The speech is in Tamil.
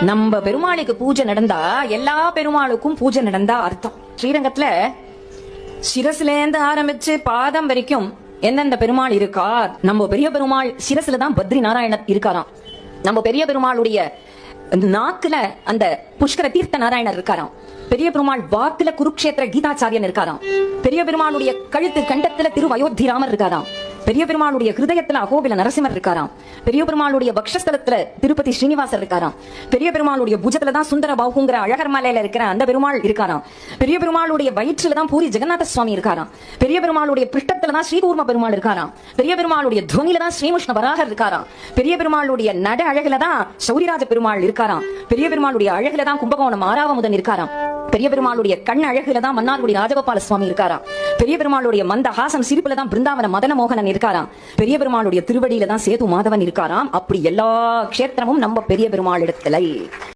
நம்ம பெருமாளுக்கு பூஜை நடந்தா எல்லா பெருமாளுக்கும் பூஜை நடந்தா அர்த்தம். ஸ்ரீரங்கத்துல சிரசுல இருந்து ஆரம்பிச்சு பாதம் வரைக்கும் எந்தெந்த பெருமாள் இருக்கார்? நம்ம பெரிய பெருமாள் சிரசுல தான் பத்ரி நாராயணர் இருக்காராம். நம்ம பெரிய பெருமாளுடைய நாக்குல அந்த புஷ்கர தீர்த்த நாராயணர் இருக்காராம். பெரிய பெருமாள் வாக்குல குருக்ஷேத்திர கீதாச்சாரியன் இருக்காராம். பெரிய பெருமாளுடைய கழுத்து கண்டத்துல திருவயோத்திராமர் இருக்காராம். பெரிய பெருமாளுடைய ஹிருதயத்துல அகோபில நரசிம்மர் இருக்காராம். பெரிய பெருமாளுடைய பக்ஷஸ்தலத்துல திருப்பதி ஸ்ரீனிவாசர் இருக்காராம். பெரிய பெருமாளுடைய புஜத்துல தான் சுந்தர பாகுங்கிற அழகர் மலையில இருக்கிற அந்த பெருமாள் இருக்காராம். பெரிய பெருமாளுடைய வயிற்றுல தான் பூரி ஜெகநாத சுவாமி இருக்காராம். பெரிய பெருமாளுடைய பிருஷ்டத்துல தான் ஸ்ரீகூர்ம பெருமாள் இருக்காராம். பெரிய பெருமாளுடைய துவனில தான் ஸ்ரீமுஷ்ண வராகர் இருக்காராம். பெரிய பெருமாளுடைய நட அழகுல தான் சௌரிராஜ பெருமாள் இருக்காராம். பெரிய பெருமாளுடைய அழகுல தான் கும்பகோணம் ஆராவமுதன் இருக்காராம். பெரிய பெருமாளுடைய கண் அழகுல தான் மன்னார்குடி ராஜகோபால சுவாமி இருக்காராம். பெரிய பெருமாளுடைய மந்த ஹாசம் சிரிப்புல தான் பிருந்தாவன மதன மோகனன் இருக்காராம். பெரிய பெருமாளுடைய திருவடியில தான் சேது மாதவன் இருக்காராம். அப்படி எல்லா க்ஷேத்திரமும் நம்ம பெரிய பெருமாள் இடத்துல